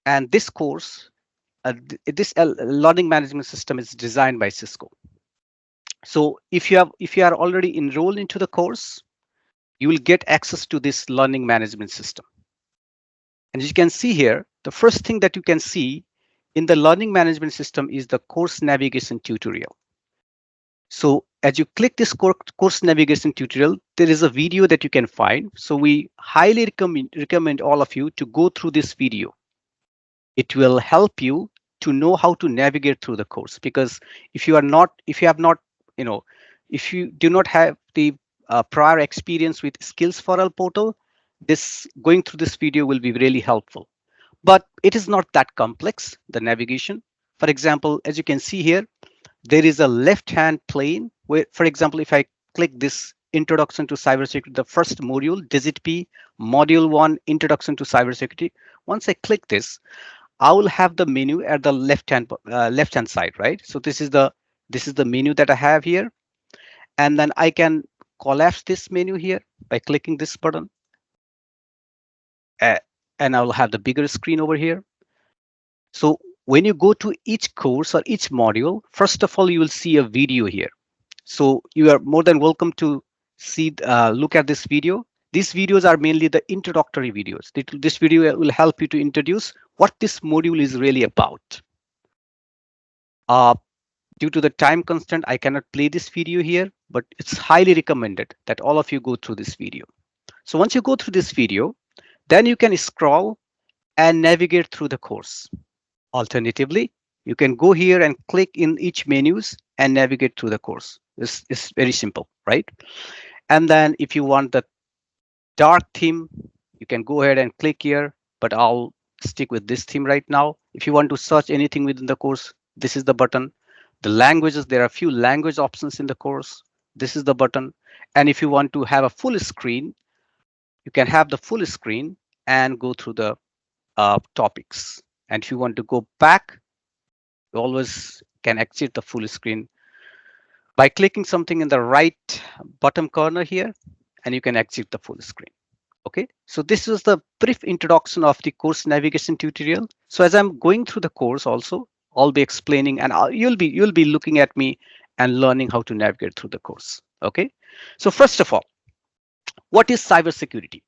And this course, this learning management system is designed by Cisco. So if you are already enrolled into the course, you will get access to this learning management system. And as you can see here, the first thing that you can see in the learning management system is the course navigation tutorial. So as you click this course navigation tutorial, there is a video that you can find. So we highly recommend all of you to go through this video. It will help you to know how to navigate through the course, because if you have not, you know, if you do not have the prior experience with Skills for All portal, this going through this video will be really helpful. But it is not that complex, the navigation. For example, as you can see here, there is a left-hand plane where, for example, if I click this Introduction to Cybersecurity, the first module, Digit P, Module 1, Introduction to Cybersecurity. Once I click this, I will have the menu at the left-hand side, right? So this is the menu that I have here, and then I can collapse this menu here by clicking this button, uh, and I will have the bigger screen over here. So when you go to each course or each module, first of all, you will see a video here. So you are more than welcome to look at this video. These videos are mainly the introductory videos. This video will help you to introduce what this module is really about. Due to the time constraint, I cannot play this video here, but it's highly recommended that all of you go through this video. So once you go through this video, then you can scroll and navigate through the course. Alternatively, you can go here and click in each menus and navigate through the course. This is very simple, right? And then if you want the dark theme, you can go ahead and click here, but I'll stick with this theme right now. If you want to search anything within the course, this is the button. The languages, there are a few language options in the course. This is the button. And if you want to have a full screen, you can have the full screen and go through the topics. And if you want to go back, you always can exit the full screen by clicking something in the right bottom corner here, and you can exit the full screen. Okay, so this is the brief introduction of the course navigation tutorial. So as I'm going through the course also, I'll be explaining, and you'll be looking at me and learning how to navigate through the course. Okay, so first of all, what is cybersecurity?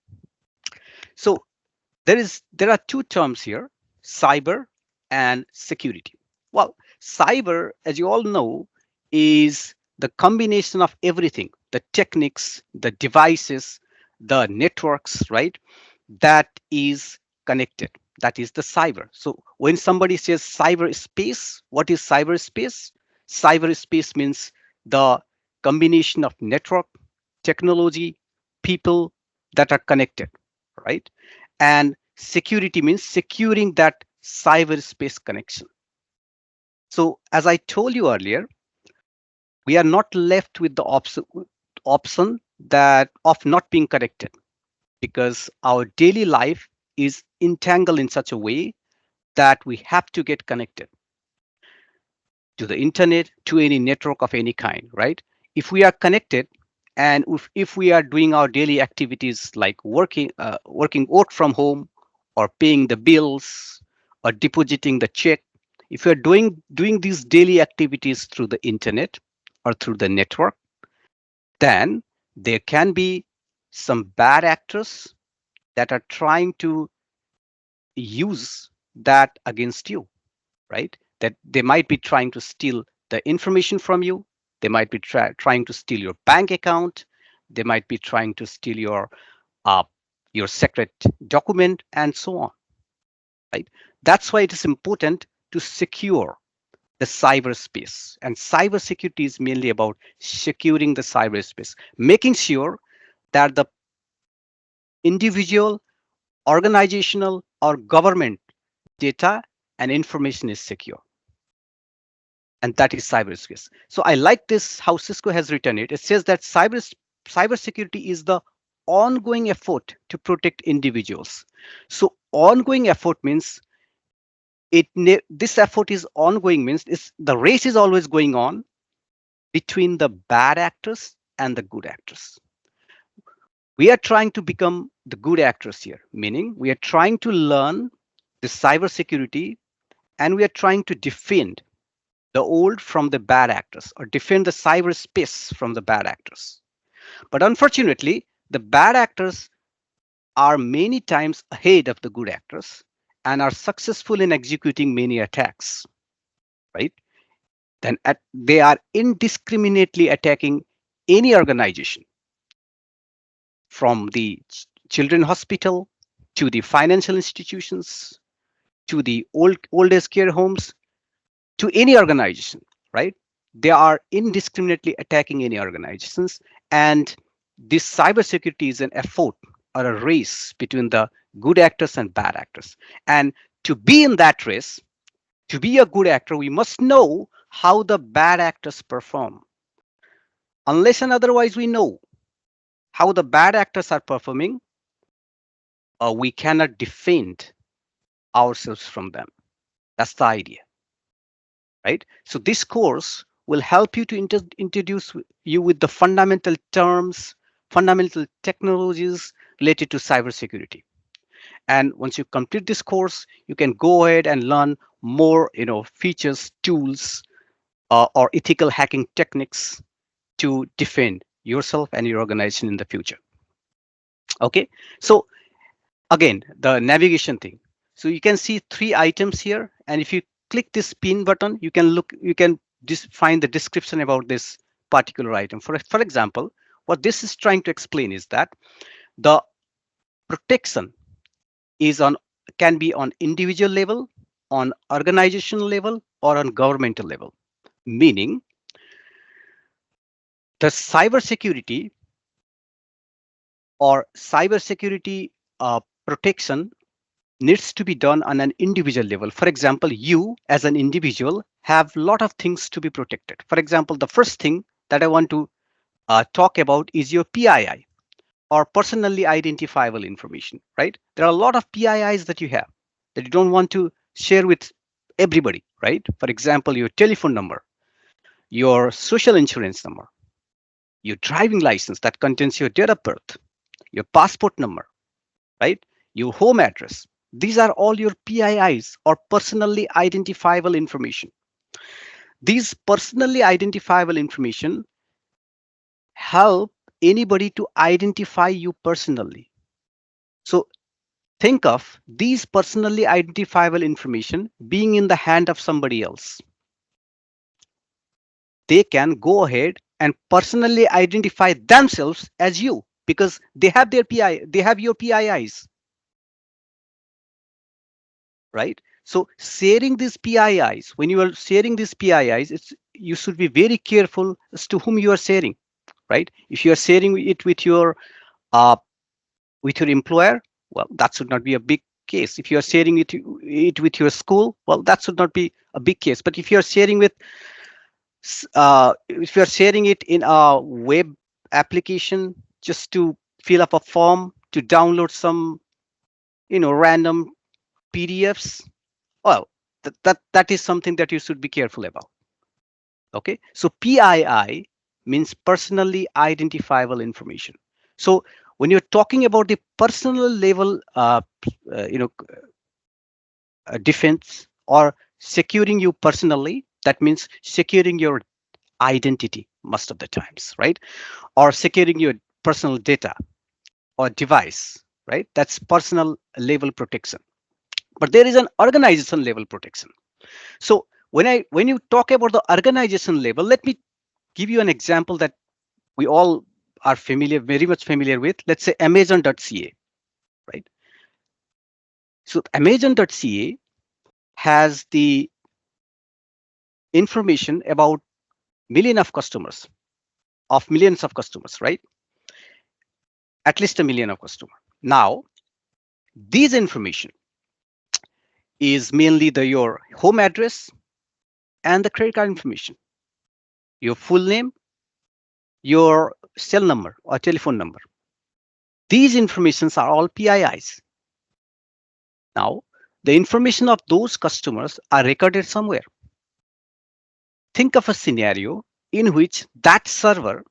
So there are two terms here, cyber and security. Well, cyber, as you all know, is the combination of everything, the techniques, the devices, the networks, right? That is connected. That is the cyber. So when somebody says cyberspace, what is cyberspace? Cyberspace means the combination of network, technology, people that are connected, right? And security means securing that cyberspace connection. So as I told you earlier, we are not left with the option that of not being connected, because our daily life is entangled in such a way that we have to get connected to the internet, to any network of any kind, right? If we are connected, and if we are doing our daily activities like work from home, or paying the bills, or depositing the check, if you're doing these daily activities through the internet or through the network, then there can be some bad actors that are trying to use that against you, right? That they might be trying to steal the information from you. They might be trying to steal your bank account. They might be trying to steal your secret document, and so on, right? That's why it is important to secure the cyberspace. And cybersecurity is mainly about securing the cyberspace, making sure that the individual, organizational, or government data and information is secure. And that is cyberspace. So I like this, how Cisco has written it. It says that cybersecurity is the ongoing effort to protect individuals. So ongoing effort means this effort is ongoing, means the race is always going on between the bad actors and the good actors. We are trying to become the good actors here, meaning we are trying to learn this cybersecurity, and we are trying to defend the old from the bad actors or defend the cyberspace from the bad actors. But unfortunately, the bad actors are many times ahead of the good actors and are successful in executing many attacks, right? They are indiscriminately attacking any organization, from the children hospital to the financial institutions to the old age care homes to any organization, right? They are indiscriminately attacking any organizations, and this cybersecurity is an effort or a race between the good actors and bad actors. And to be in that race, to be a good actor, we must know how the bad actors perform. Unless and otherwise we know how the bad actors are performing, we cannot defend ourselves from them. That's the idea, right? So this course will help you to introduce you with the fundamental terms, fundamental technologies related to cybersecurity. And once you complete this course, you can go ahead and learn more, features, tools, or ethical hacking techniques to defend yourself and your organization in the future. Okay, so again, the navigation thing. So you can see 3 items here, and if you click this pin button, you can just find the description about this particular item. For example, what this is trying to explain is that the protection is on can be on individual level, on organizational level, or on governmental level. Meaning, the cybersecurity or cybersecurity protection needs to be done on an individual level. For example, you as an individual have a lot of things to be protected. For example, the first thing that I want to talk about is your PII, or personally identifiable information, right? There are a lot of PIIs that you have that you don't want to share with everybody, right? For example, your telephone number, your social insurance number, your driving license that contains your date of birth, your passport number, right? Your home address. These are all your PIIs, or personally identifiable information. These personally identifiable information help anybody to identify you personally. So think of these personally identifiable information being in the hand of somebody else. They can go ahead and personally identify themselves as you because they have they have your PIIs, right? So sharing these PIIs, when you are sharing these PIIs, you should be very careful as to whom you are sharing, right? If you are sharing it uh, with your employer, well, that should not be a big case. If you are sharing it with your school, well, that should not be a big case. But if you are sharing it in a web application just to fill up a form to download some, random PDFs, well, that is something that you should be careful about. Okay, so PII means personally identifiable information. So when you're talking about the personal level, uh, you know, defense or securing you personally, that means securing your identity most of the times, right? Or securing your personal data or device, right? That's personal level protection. But there is an organization level protection. So when you talk about the organization level, let me give you an example that we all are very much familiar with. Let's say Amazon.ca, right? So Amazon.ca has the information about millions of customers, right? At least a million of customers. Now, this information is mainly your home address and the credit card information, your full name, your cell number or telephone number. These informations are all PIIs. Now, the information of those customers are recorded somewhere. Think of a scenario in which that server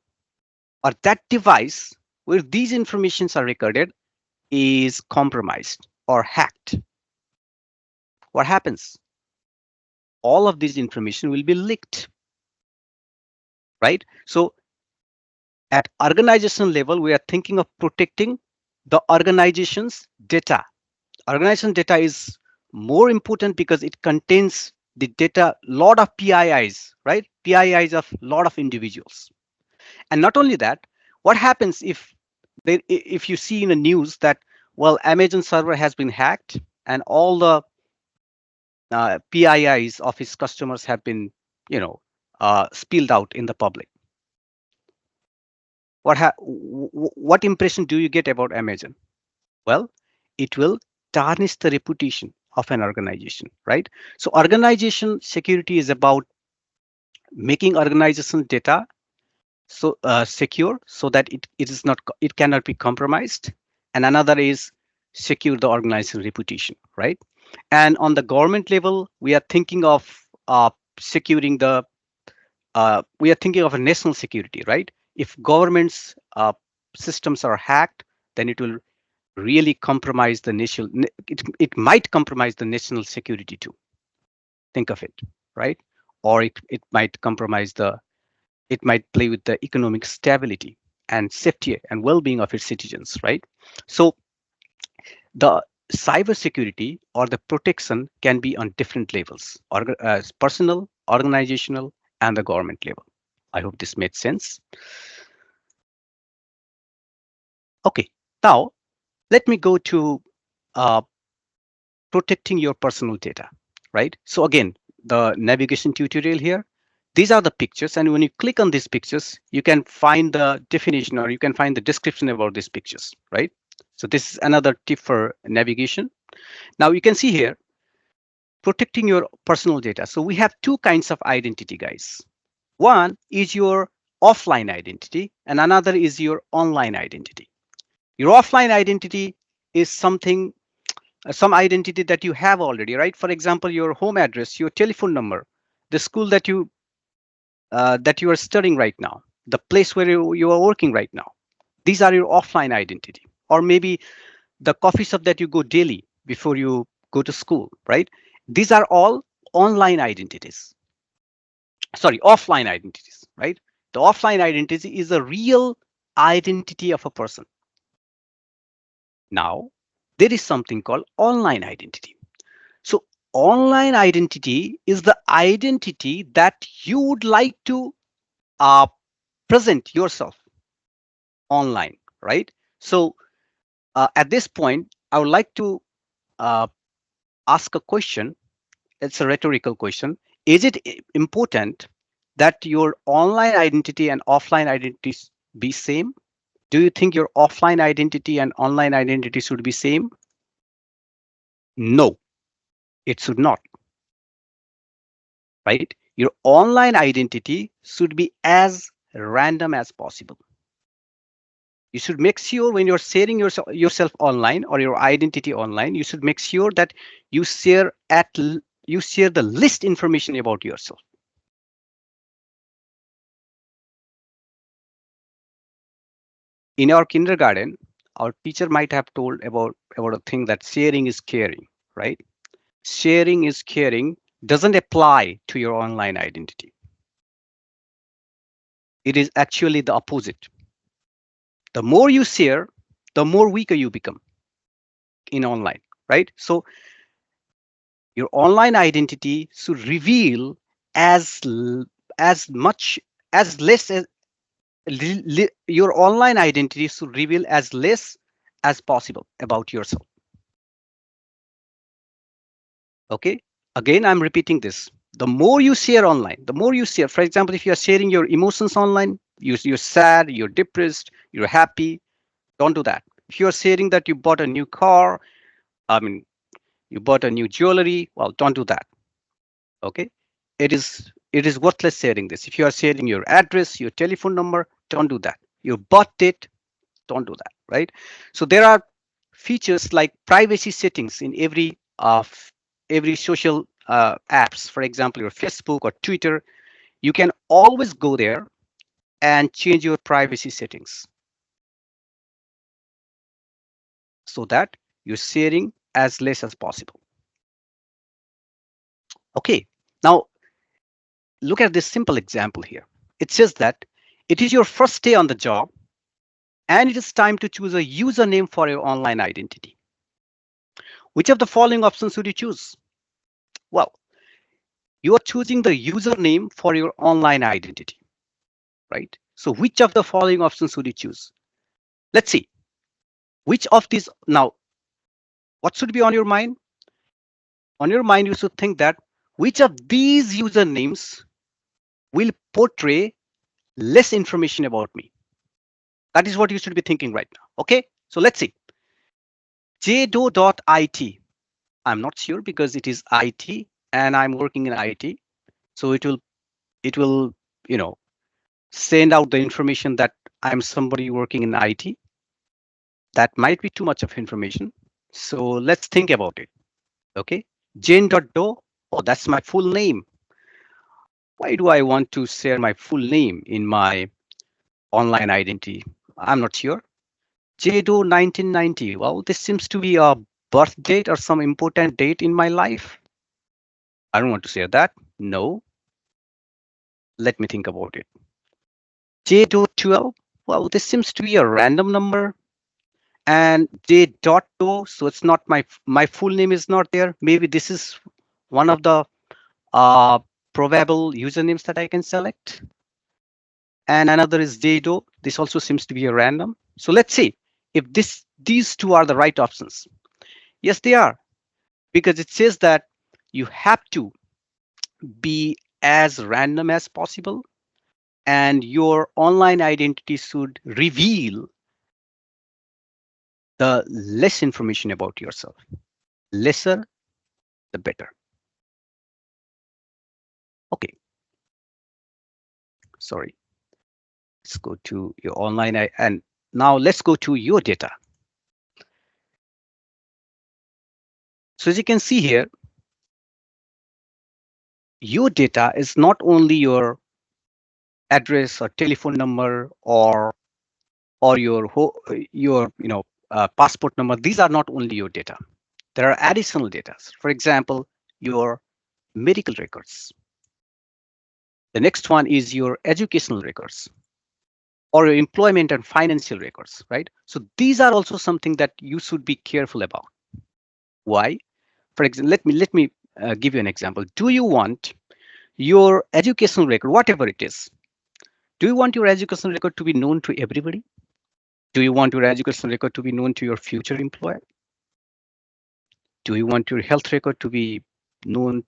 or that device where these informations are recorded is compromised or hacked. what happens? All of this information will be leaked, right? So at organization level, we are thinking of protecting the organization's data. Organization data is more important because it contains the data, lot of PIIs, right? PIIs of lot of individuals. And not only that, what happens if you see in the news that, well, Amazon server has been hacked and all the PIIs of its customers have been, spilled out in the public. What impression do you get about Amazon? Well, it will tarnish the reputation of an organization, right? So organization security is about making organization data so secure so that it cannot be compromised, and another is secure the organization reputation, right? And on the government level, we are thinking of securing the we are thinking of a national security, right? If government's systems are hacked, then it will really compromise the it might compromise the national security too. Think of it, right? Or it might compromise it might play with the economic stability and safety and well-being of its citizens, right? So the cybersecurity or the protection can be on different levels, personal, organizational, and the government level. I hope this made sense. Okay, now let me go to uh, protecting your personal data, right? So again, the navigation tutorial here, these are the pictures, and when you click on these pictures, you can find the definition or you can find the description about these pictures, right? So this is another tip for navigation. Now you can see here, protecting your personal data. So we have two kinds of identity, guys. One is your offline identity, and another is your online identity. Your offline identity is some identity that you have already, right? For example, your home address, your telephone number, the school that you are studying right now, the place where you are working right now. These are your offline identity, or maybe the coffee shop that you go daily before you go to school, right? These are all online identities. Sorry, offline identities, right? The offline identity is a real identity of a person. Now, there is something called online identity. So online identity is the identity that you would like to uh, present yourself online, right? So at this point, I would like to uh, ask a question. It's a rhetorical question. Is it important that your online identity and offline identities be same? Do you think your offline identity and online identity should be same? No, it should not, right? Your online identity should be as random as possible. You should make sure when you're sharing yourself online or your identity online, you should make sure that you share you share the least information about yourself. In our kindergarten, our teacher might have told about a thing that sharing is caring, right? Sharing is caring doesn't apply to your online identity. It is actually the opposite. The more you share, the more weaker you become in online, right? So your online identity should reveal as as much as less as your online identity should reveal as less as possible about yourself. Okay, again, I'm repeating this. The more you share online, the more you share. For example, if you are sharing your emotions online, you're sad, you're depressed, you're happy, don't do that. If you're sharing that you bought a new car, I mean, you bought a new jewelry, well, don't do that. Okay, it is worthless sharing this. If you are sharing your address, your telephone number, don't do that. Your birth date, don't do that, right? So there are features like privacy settings in every social apps. For example, your Facebook or Twitter, you can always go there and change your privacy settings so that you're sharing as less as possible. Okay, now look at this simple example here. It says that it is your first day on the job and it is time to choose a username for your online identity. Which of the following options would you choose? Well, you are choosing the username for your online identity, right? So which of the following options would you choose? Let's see. Which of these now, what should be on your mind? On your mind, you should think that which of these usernames will portray less information about me? That is what you should be thinking right now. Okay, so let's see. jdo.it. I'm not sure because it is IT and I'm working in IT. So it will, you know, send out the information that I'm somebody working in IT. That might be too much of information. So let's think about it. Okay. Jane.do. Oh, that's my full name. Why do I want to share my full name in my online identity? I'm not sure. JDO 1990. Well, this seems to be a birth date or some important date in my life. I don't want to share that. No. Let me think about it. JDO 12. Well, this seems to be a random number. And J.2. So it's not my full name is not there. Maybe this is one of the uh, probable usernames that I can select. And another is JDO. This also seems to be a random. So let's see if these two are the right options. Yes, they are, because it says that you have to be as random as possible and your online identity should reveal the less information about yourself. Lesser, the better. Okay, sorry. Let's go to your online and now let's go to your data. So as you can see here, your data is not only your address or telephone number or your passport number. These are not only your data. There are additional data. For example, your medical records. The next one is your educational records or your employment and financial records, right? So these are also something that you should be careful about. Why? For example, let me give you an example. Do you want your educational record, whatever it is, do you want your educational record to be known to everybody? Do you want your educational record to be known to your future employer? Do you want your health record to be known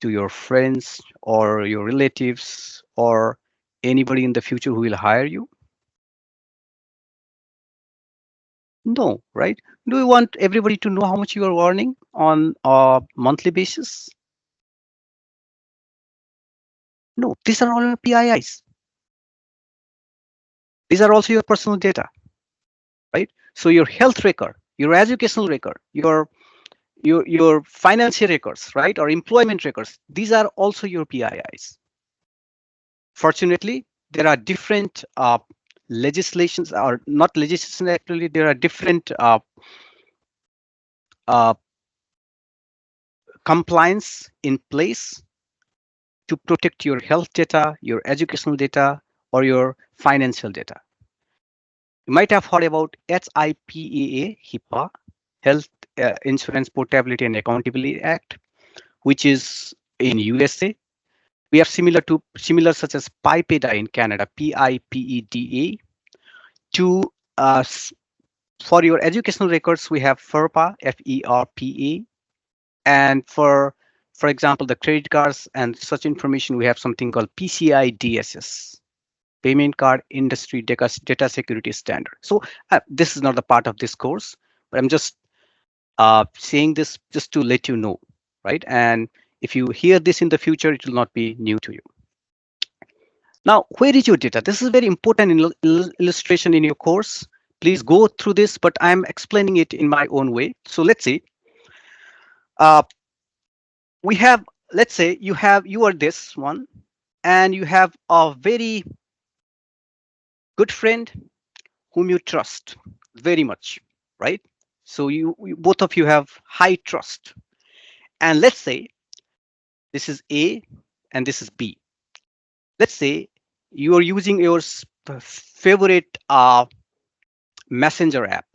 to your friends or your relatives or anybody in the future who will hire you? No, right? Do you want everybody to know how much you are earning on a monthly basis? No, these are all your PIIs. These are also your personal data, right? So your health record, your educational record, your financial records, right, or employment records, these are also your PIIs. Fortunately, there are different legislations, or not legislation, actually, there are different uh, compliance in place to protect your health data, your educational data, or your financial data. You might have heard about HIPAA, HIPAA, Health Insurance Portability and Accountability Act, which is in USA. We have similar such as PIPEDA in Canada, PIPEDA. To for your educational records, we have FERPA, FERPA, and for example, the credit cards and such information, we have something called PCI DSS, Payment Card Industry Data Security Standard. So this is not a part of this course, but I'm just saying this just to let you know, right? And if you hear this in the future, it will not be new to you. Now, where is your data? This is a very important illustration in your course. Please go through this, but I'm explaining it in my own way. So let's see. Uh, we have, let's say you are this one, and you have a very good friend whom you trust very much, right? So both of you have high trust. And let's say This is A and this is B. Let's say you are using your favorite messenger app.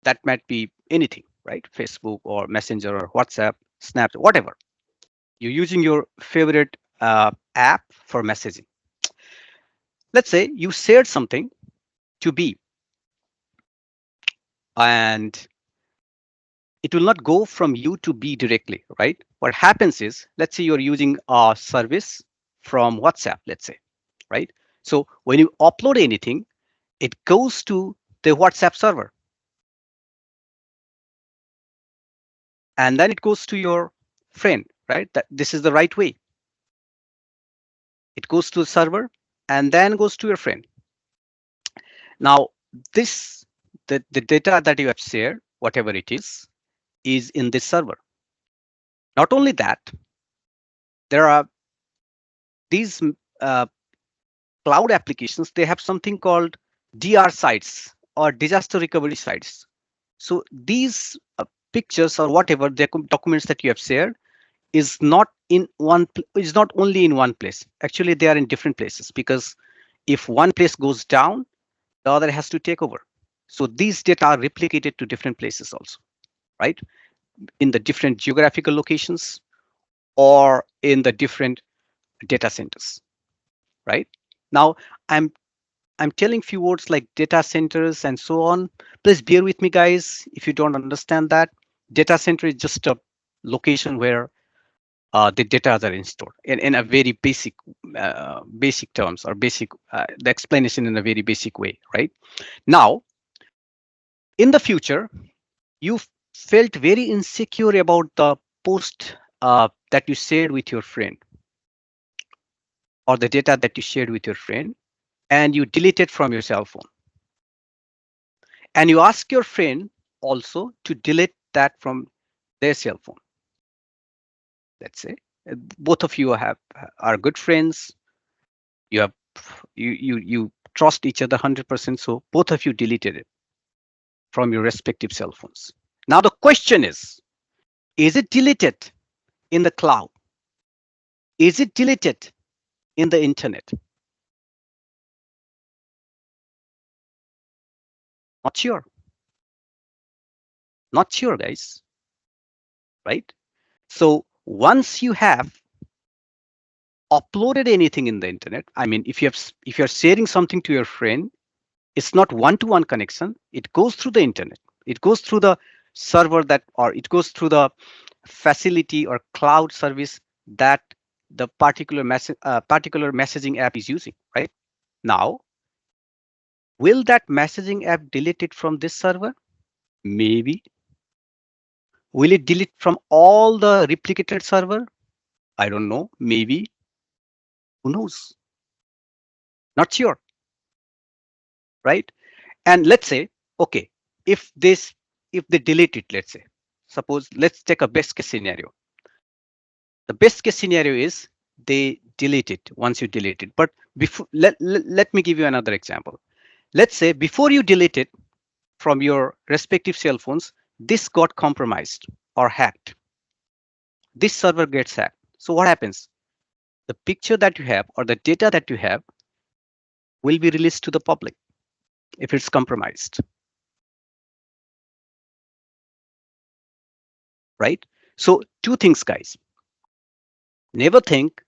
That might be anything, right? Facebook or Messenger or WhatsApp, Snapchat, whatever. You're using your favorite app for messaging. Let's say you shared something to B and it will not go from you to B directly, right? What happens is, let's say you're using a service from WhatsApp, let's say, right? So when you upload anything, it goes to the WhatsApp server and then it goes to your friend, right? That this is the right way. It goes to the server and then goes to your friend. Now, this the data that you have shared, whatever it is in this server. Not only that, there are these uh, cloud applications. They have something called DR sites or disaster recovery sites. So these pictures or whatever the documents that you have shared is not in one is not only in one place. Actually, they are in different places because if one place goes down, the other has to take over. So these data are replicated to different places also, right? In the different geographical locations or in the different data centers, right? Now, I'm I'm telling few words like data centers and so on. Please bear with me, guys, if you don't understand that. Data center is just a location where the data are installed in a very basic terms or basic the explanation in a very basic way, right? Now, in the future, you felt very insecure about the post that you shared with your friend or the data that you shared with your friend and you delete it from your cell phone. And you ask your friend also to delete that from their cell phone. Let's say both of you are good friends. You have you trust each other 100%. So both of you deleted it from your respective cell phones. Now the question is it deleted in the cloud? Is it deleted in the internet? Not sure. Not sure, guys. Right? So once you have uploaded anything in the internet, I mean, if you're sharing something to your friend, it's not one-to-one connection. It goes through the internet. It goes through the server that, or it goes through the facility or cloud service that the particular messaging app is using, right? Now, will that messaging app delete it from this server? Maybe. Will it delete from all the replicated server? I don't know. Maybe. Who knows? Not sure, right? And let's say, okay, if this, if they delete it, let's say, suppose, let's take a best case scenario. The best case scenario is they delete it once you delete it. But before, let me give you another example. Let's say before you delete it from your respective cell phones, this got compromised or hacked. This server gets hacked. So what happens? The picture that you have or the data that you have will be released to the public if it's compromised, right? So two things, guys. Never think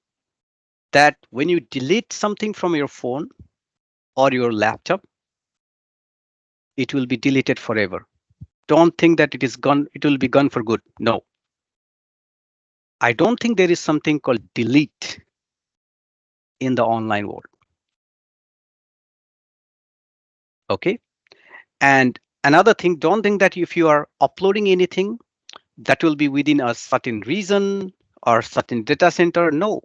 that when you delete something from your phone or your laptop, it will be deleted forever. Don't think that it is gone, it will be gone for good. No. I don't think there is something called delete in the online world. Okay. And another thing, don't think that if you are uploading anything, that will be within a certain region or certain data center. No,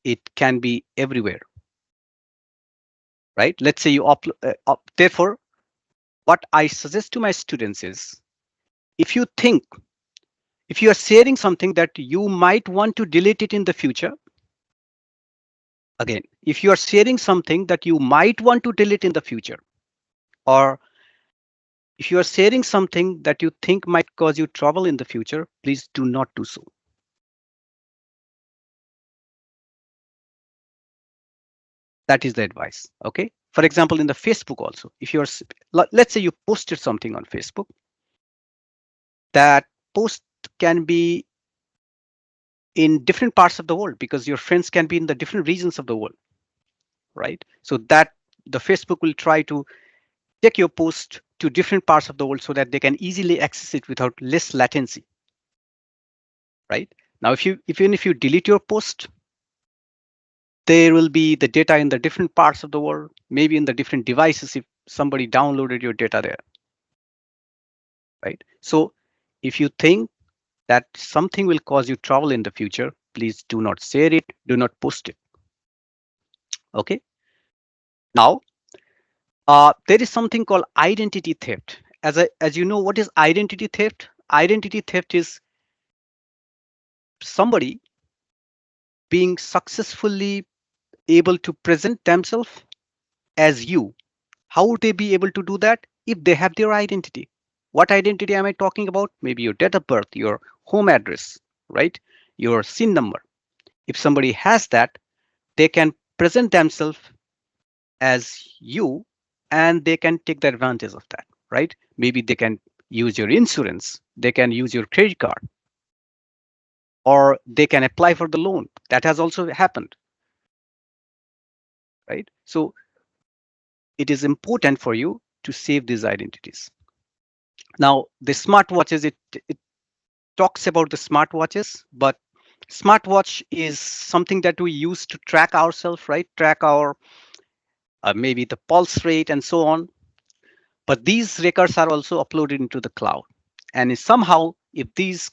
it can be everywhere, right? Let's say you upload. Therefore, what I suggest to my students is, if you think, if you are sharing something that you might want to delete it in the future, again, if you are sharing something that you might want to delete in the future, or if you are sharing something that you think might cause you trouble in the future, please do not do so. That is the advice. Okay. For example, in the Facebook also, if you're, let's say you posted something on Facebook, that post can be in different parts of the world because your friends can be in the different regions of the world, right? So that the Facebook will try to take your post to different parts of the world so that they can easily access it without less latency, right? Now, even if you delete your post, there will be the data in the different parts of the world, maybe in the different devices if somebody downloaded your data there, right? So if you think that something will cause you trouble in the future, please do not share it, do not post it. Okay. Now, there is something called identity theft. As you know, what is identity theft? Identity theft is somebody being successfully able to present themselves as you. How would they be able to do that? If they have their identity. What identity am I talking about? Maybe your date of birth, your home address, right? Your SIN number. If somebody has that, they can present themselves as you and they can take the advantage of that, right? Maybe they can use your insurance, they can use your credit card, or they can apply for the loan. That has also happened, right? So it is important for you to save these identities. Now, the smartwatches, it talks about the smartwatches, but smartwatch is something that we use to track ourselves, right? Track our maybe the pulse rate and so on. But these records are also uploaded into the cloud. And somehow, if these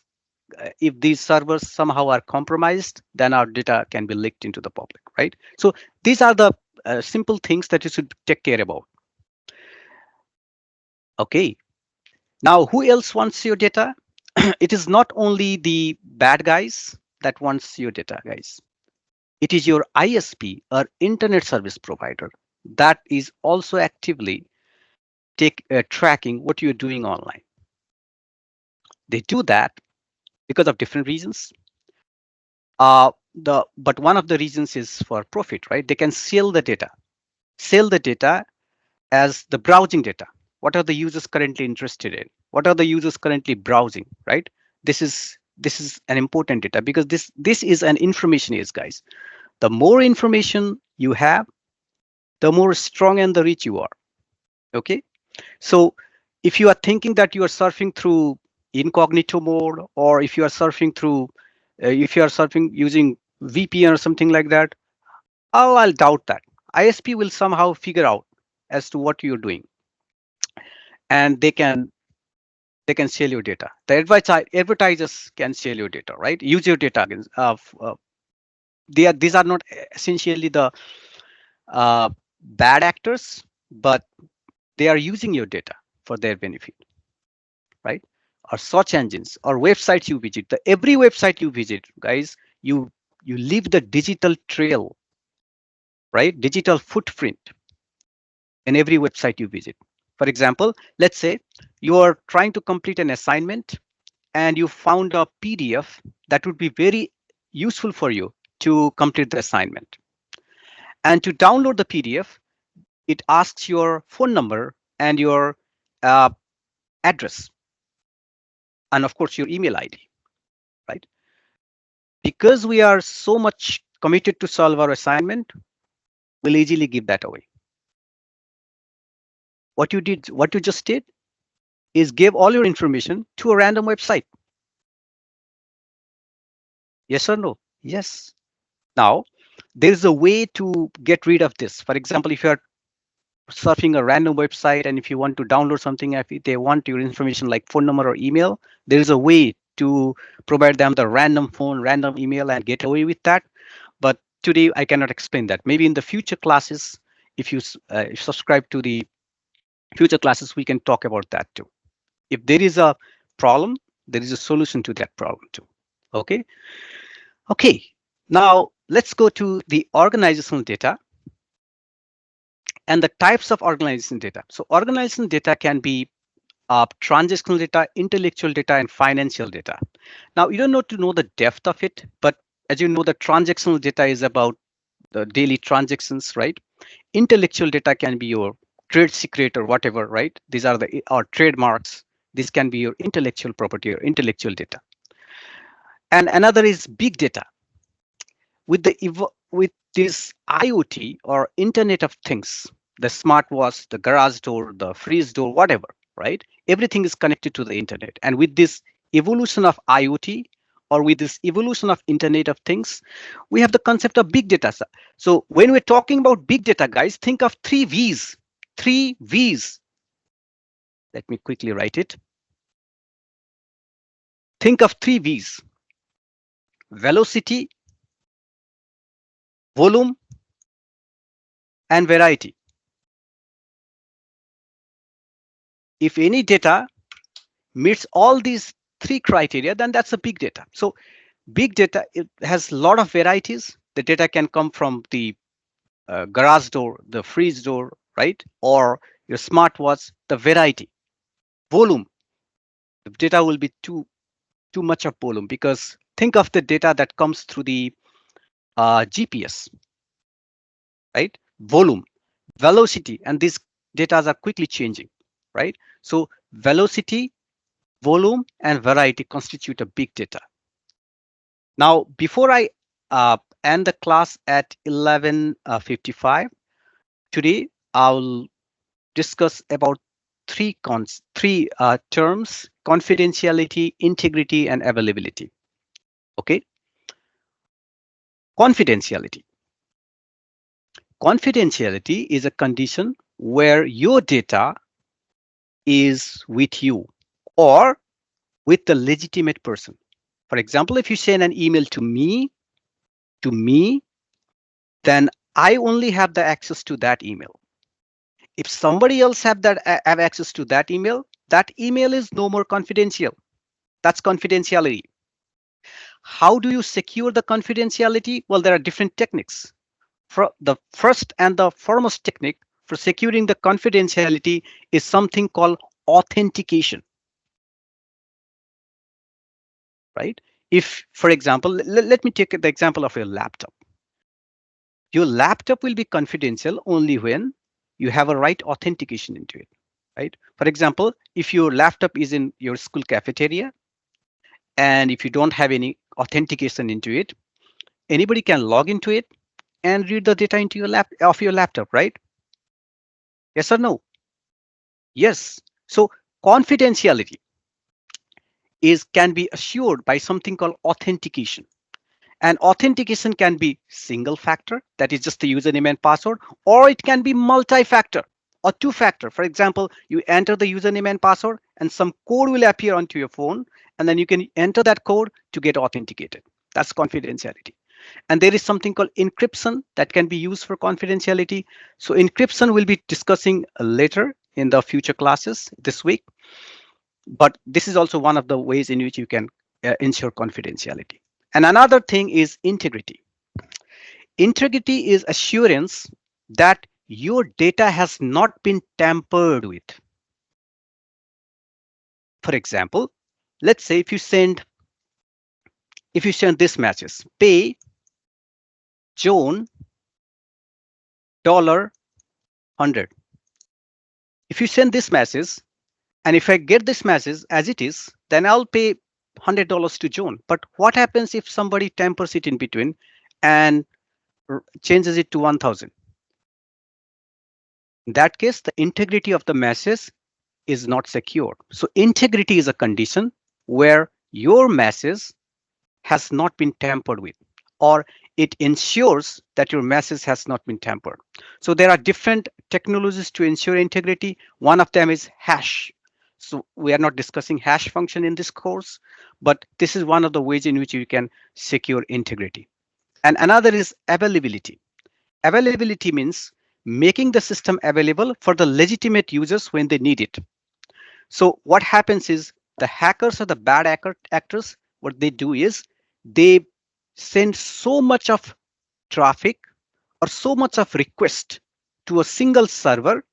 servers somehow are compromised, then our data can be leaked into the public, right? So these are the simple things that you should take care about. Okay. Now, who else wants your data? It is not only the bad guys that wants your data, guys. It is your ISP or internet service provider that is also actively tracking what you're doing online. They do that because of different reasons. But one of the reasons is for profit, right? They can sell the data as the browsing data. What are the users currently interested in? What are the users currently browsing, right? This is an important data because this is an information age, guys. The more information you have, the more strong and the rich you are. Okay. So if you are thinking that you are surfing through incognito mode, or if you are surfing through, if you are surfing using VPN or something like that, oh, I'll doubt that. ISP will somehow figure out as to what you're doing, and they can sell your data. The advertisers can sell your data, right? Use your data against. These are not essentially the bad actors, but they are using your data for their benefit, right? Or search engines or websites you visit. Every website you visit, guys, you leave the digital trail, right? Digital footprint in every website you visit. For example, let's say you are trying to complete an assignment and you found a PDF that would be very useful for you to complete the assignment. And to download the PDF, it asks your phone number and your uh, address, and of course your email ID, right? Because we are so much committed to solve our assignment, we'll easily give that away. What you just did is give all your information to a random website. Yes or no? Yes. Now, there's a way to get rid of this. For example, if you are surfing a random website and if you want to download something, if they want your information like phone number or email, there is a way to provide them the random phone, random email and get away with that. But today I cannot explain that. Maybe in the future classes, if you subscribe to the future classes, we can talk about that too. If there is a problem, there is a solution to that problem too. Okay. Okay. Now let's go to the organizational data and the types of organizational data. So organizational data can be transactional data, intellectual data, and financial data. Now you don't need to know the depth of it, but as you know, the transactional data is about the daily transactions, right? Intellectual data can be your trade secret or whatever, right? These are the or trademarks. This can be your intellectual property or intellectual data. And another is big data. With this IoT or Internet of Things, the smartwatch, the garage door, the freeze door, whatever, right? Everything is connected to the internet. And with this evolution of IoT or with this evolution of Internet of Things, we have the concept of big data. So when we're talking about big data, guys, think of three V's. Three V's. Let me quickly write it. Think of three V's: velocity, volume, and variety. If any data meets all these three criteria, then that's a big data. So big data, it has a lot of varieties. The data can come from the garage door, the freeze door, right? Or your smartwatch, the variety. Volume, the data will be too much of volume, because think of the data that comes through the GPS, right? Volume, velocity, and these data are quickly changing, right? So velocity, volume, and variety constitute a big data. Now, before I end the class at 11:55, today I'll discuss about three terms: confidentiality, integrity, and availability. Okay, confidentiality. Confidentiality is a condition where your data is with you or with the legitimate person. For example, if you send an email to me, then I only have the access to that email. If somebody else have access to that email is no more confidential. That's confidentiality. How do you secure the confidentiality? Well, there are different techniques. For the first and the foremost technique for securing the confidentiality is something called authentication, right? If, for example, let me take the example of your laptop. Your laptop will be confidential only when you have a right authentication into it, right? For example, if your laptop is in your school cafeteria and if you don't have any authentication into it, anybody can log into it and read the data into your laptop, right? Yes or no? Yes. So confidentiality is can be assured by something called authentication. And authentication can be single factor, that is just the username and password, or it can be multi-factor or two-factor. For example, you enter the username and password and some code will appear onto your phone, and then you can enter that code to get authenticated. That's confidentiality. And there is something called encryption that can be used for confidentiality. So encryption we'll be discussing later in the future classes this week. But this is also one of the ways in which you can ensure confidentiality. And another thing is integrity. Integrity is assurance that your data has not been tampered with. For example, let's say if you send this message: pay John $100. If you send this message, and if I get this message as it is, then I'll pay $100 to John. But what happens if somebody tampers it in between and changes it to 1,000? In that case, the integrity of the message is not secure. So integrity is a condition where your message has not been tampered with, or it ensures that your message has not been tampered. So there are different technologies to ensure integrity. One of them is hash. So we are not discussing hash function in this course, but this is one of the ways in which you can secure integrity. And another is availability. Availability means making the system available for the legitimate users when they need it. So what happens is the hackers or the bad actors, what they do is they send so much of traffic or so much of request to a single server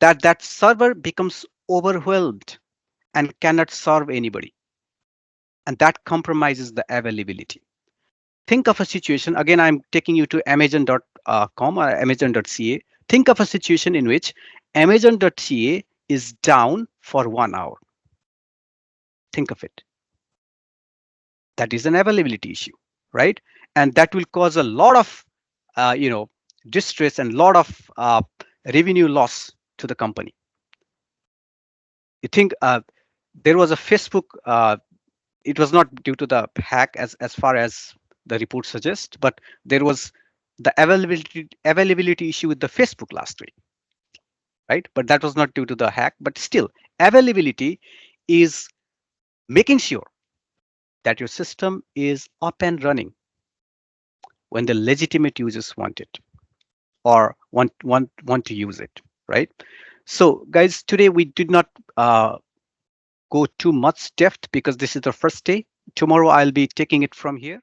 that that server becomes overwhelmed and cannot serve anybody. And that compromises the availability. Think of a situation, again, I'm taking you to amazon.com or amazon.ca. Think of a situation in which amazon.ca is down for 1 hour. Think of it. That is an availability issue, right? And that will cause a lot of you know distress and lot of revenue loss to the company. You think there was a Facebook, it was not due to the hack as far as the report suggests, but there was the availability issue with the Facebook last week, right? But that was not due to the hack. But still, availability is making sure that your system is up and running when the legitimate users want it or want to use it, right? So guys, today we did not go too much depth because this is the first day. Tomorrow I'll be taking it from here.